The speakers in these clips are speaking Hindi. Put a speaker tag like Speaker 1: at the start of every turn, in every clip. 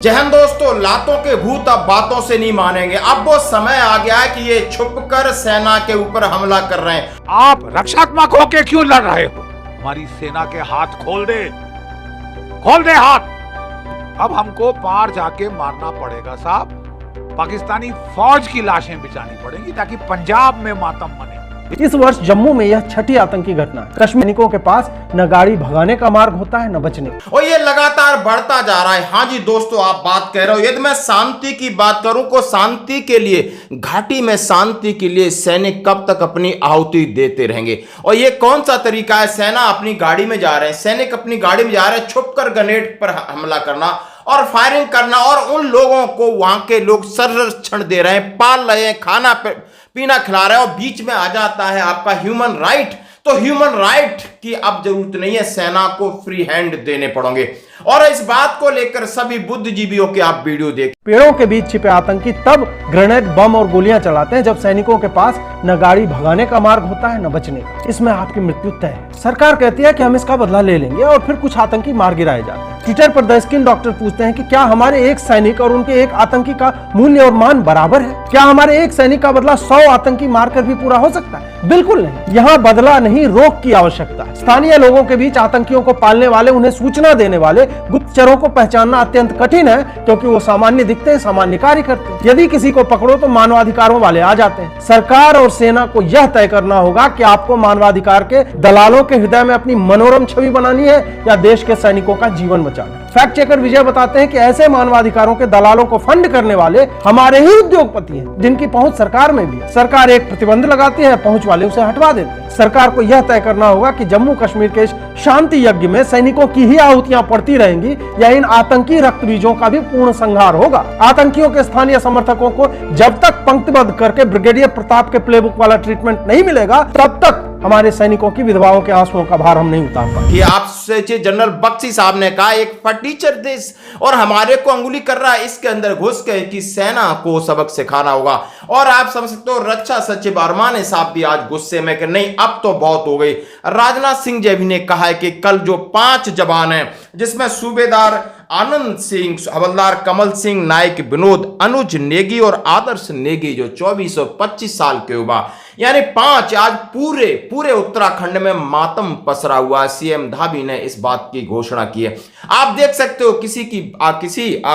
Speaker 1: जय हिंद दोस्तों, लातों के भूत अब बातों से नहीं मानेंगे। अब वो समय आ गया है कि ये छुपकर सेना के ऊपर हमला कर रहे हैं।
Speaker 2: आप रक्षात्मक होके क्यों लड़ रहे हो? हमारी सेना के हाथ खोल दे हाथ। अब हमको पार जाके मारना पड़ेगा साहब। पाकिस्तानी फौज की लाशें बिछानी पड़ेंगी ताकि पंजाब में मातम मने।
Speaker 3: इस वर्ष जम्मू में यह छठी आतंकी घटना है। कश्मीरियों के पास न गाड़ी भगाने का मार्ग होता है न बचने का,
Speaker 1: और ये लगातार बढ़ता जा रहा है। हाँ जी दोस्तों, आप बात कह रहे हो। यदि मैं शांति की बात करूं को शांति के लिए, घाटी में शांति के लिए सैनिक कब तक अपनी आहुति देते रहेंगे? और ये कौन सा तरीका है? सेना अपनी गाड़ी में जा रहे हैं, सैनिक अपनी गाड़ी में जा रहे हैं, छुपकर ग्रेनेड पर हमला करना और फायरिंग करना, और उन लोगों को वहां के लोग संरक्षण दे रहे हैं, पाल रहे हैं, खाना पीना खिला रहे हैं, और बीच में आ जाता है आपका ह्यूमन राइट। तो ह्यूमन राइट की अब जरूरत नहीं है, सेना को फ्री हैंड देने पड़ेंगे। और इस बात को लेकर सभी बुद्धिजीवियों के आप वीडियो देख।
Speaker 3: पेड़ों के बीच छिपे आतंकी तब ग्रेनेड, बम और गोलियां चलाते हैं जब सैनिकों के पास न गाड़ी भगाने का मार्ग होता है न बचने का। इसमें आपकी मृत्यु तय है। सरकार कहती है कि हम इसका बदला ले लेंगे और फिर कुछ आतंकी मार गिराए जाते हैं। ट्विटर पर द स्किन डॉक्टर पूछते हैं कि क्या हमारे एक सैनिक और उनके एक आतंकी का मूल्य और मान बराबर है? क्या हमारे एक सैनिक का बदला 100 आतंकी मारकर भी पूरा हो सकता है? बिल्कुल नहीं। यहाँ बदला नहीं, रोक की आवश्यकता है। स्थानीय लोगों के बीच आतंकियों को पालने वाले, उन्हें सूचना देने वाले गुप्तचरों को पहचानना अत्यंत कठिन है, क्योंकि वो सामान्य दिखते हैं, सामान्य कार्य करते हैं। यदि किसी को पकड़ो तो मानवाधिकारों वाले आ जाते हैं। सरकार और सेना को यह तय करना होगा कि आपको मानवाधिकार के दलालों के हृदय में अपनी मनोरम छवि बनानी है या देश के सैनिकों का जीवन बचाना। फैक्ट चेकर विजय बताते हैं कि ऐसे मानवाधिकारों के दलालों को फंड करने वाले हमारे ही उद्योगपति हैं, जिनकी पहुंच सरकार में भी है। सरकार एक प्रतिबंध लगाती है, पहुंच वाले उसे हटवा देते हैं। सरकार को यह तय करना होगा कि जम्मू कश्मीर के शांति यज्ञ में सैनिकों की ही आहुतियां पड़ती रहेंगी या इन आतंकी रक्त बीजों का भी पूर्ण संहार होगा। आतंकियों के स्थानीय समर्थकों को जब तक पंक्तिबद्ध करके ब्रिगेडियर प्रताप के प्लेबुक वाला ट्रीटमेंट नहीं मिलेगा, तब तक हमारे सैनिकों की विधवाओं के आंसुओं का भार हम नहीं उतार पाएंगे।
Speaker 1: आपसे जनरल बख्शी साहब ने कहा एक फटीचर देश और हमारे को अंगुली कर रहा है, इसके अंदर घुस के कि सेना को सबक सिखाना होगा। और आप समझ सकते हो रक्षा सचिव अरमाने साहब भी आज गुस्से में कि नहीं अब तो बहुत हो गई। राजनाथ सिंह जी ने कहा है कि कल जो 5 जवान हैं, जिसमें सूबेदार आनंद सिंह, हवलदार कमल सिंह, नायक विनोद, अनुज नेगी और आदर्श नेगी, जो 24 और 25 साल के युवा, यानी 5, आज पूरे उत्तराखंड में मातम पसरा हुआ। सीएम धाबी ने इस बात की घोषणा की है। आप देख सकते हो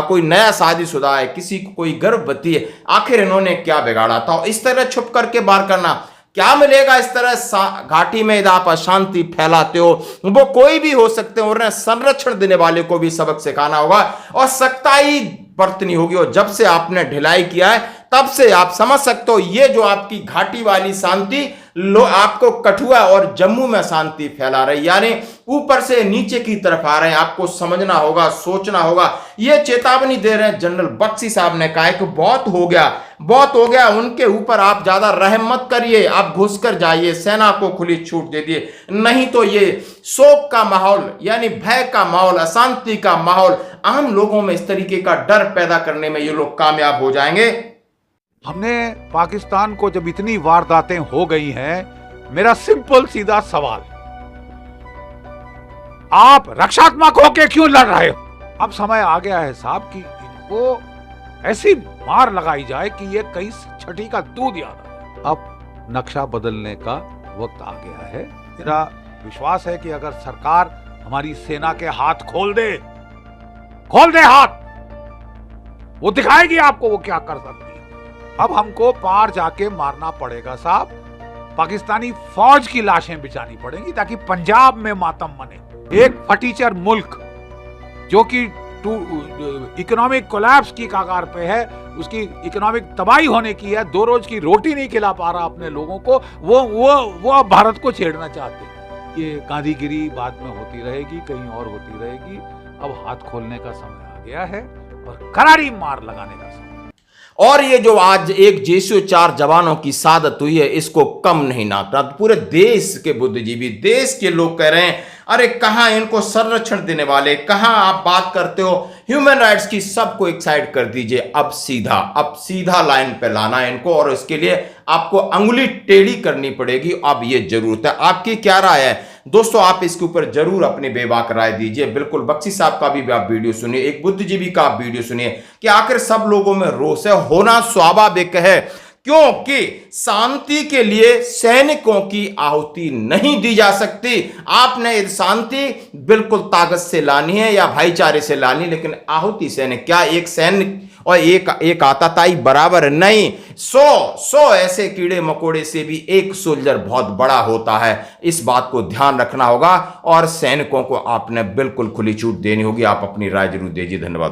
Speaker 1: कोई नया शादीशुदा है, किसी को कोई गर्भवती है, आखिर इन्होंने क्या बिगाड़ा था? इस तरह छुप करके बाहर करना क्या मिलेगा? इस तरह घाटी में आप अशांति फैलाते हो, वो कोई भी हो सकते हैं, और संरक्षण देने वाले को भी सबक सिखाना होगा और सख्ताई बरतनी होगी। और जब से आपने ढिलाई किया है तब से आप समझ सकते हो ये जो आपकी घाटी वाली शांति आपको कठुआ और जम्मू में शांति फैला रही, यानी ऊपर से नीचे की तरफ आ रहे हैं। आपको समझना होगा, सोचना होगा। ये चेतावनी दे रहे हैं जनरल बख्शी साहब ने कहा है कि बहुत हो गया, उनके ऊपर आप ज्यादा रहम मत करिए, आप घुस कर जाइए, सेना को खुली छूट दे दिए, नहीं तो ये शोक का माहौल, यानी भय का माहौल, अशांति का माहौल, आम लोगों में इस तरीके का डर पैदा करने में ये लोग कामयाब हो जाएंगे।
Speaker 2: हमने पाकिस्तान को जब इतनी वारदातें हो गई हैं, मेरा सिंपल सीधा सवाल, आप रक्षात्मक होके क्यों लड़ रहे हो? अब समय आ गया है साहब कि इनको ऐसी मार लगाई जाए कि ये कहीं छठी का दूध याद आए। अब नक्शा बदलने का वक्त आ गया है। मेरा विश्वास है कि अगर सरकार हमारी सेना के हाथ खोल दे हाथ, वो दिखाएगी आपको वो क्या कर सकती है। अब हमको पार जाके मारना पड़ेगा साहब। पाकिस्तानी फौज की लाशें बिछानी पड़ेंगी ताकि पंजाब में मातम मने। एक फटीचर मुल्क जो कि इकोनॉमिक कोलैप्स की कगार पे है, उसकी इकोनॉमिक तबाही होने की है, 2 रोज की रोटी नहीं खिला पा रहा अपने लोगों को, वो अब भारत को छेड़ना चाहते हैं। ये गांधीगिरी बाद में होती रहेगी, कहीं और होती रहेगी। अब हाथ खोलने का समय आ गया है और करारी मार लगाने का समय।
Speaker 1: और ये जो आज एक JSU 4 जवानों की शहादत हुई है, इसको कम नहीं नापना। पूरे देश के बुद्धिजीवी, देश के लोग कह रहे हैं अरे कहां इनको संरक्षण देने वाले, कहां आप बात करते हो ह्यूमन राइट्स की, सबको एक साइड कर दीजिए। अब सीधा लाइन पे लाना है इनको, और इसके लिए आपको अंगुली टेढ़ी करनी पड़ेगी। अब ये जरूरत है। आपकी क्या राय है? दोस्तों आप इसके ऊपर जरूर अपनी बेबाक राय दीजिए। बिल्कुल बख्शी साहब का भी आप वीडियो सुनिए, एक बुद्धिजीवी का आप वीडियो सुनिए कि आखिर सब लोगों में रोष है, होना स्वाभाविक है, क्योंकि शांति के लिए सैनिकों की आहुति नहीं दी जा सकती। आपने शांति बिल्कुल ताकत से लानी है या भाईचारे से लानी, लेकिन आहुति सैनिक क्या एक सैनिक और एक आतताई बराबर नहीं। 100 ऐसे कीड़े मकोड़े से भी एक सोल्जर बहुत बड़ा होता है। इस बात को ध्यान रखना होगा और सैनिकों को आपने बिल्कुल खुली छूट देनी होगी। आप अपनी राय जरूर दीजिए। धन्यवाद।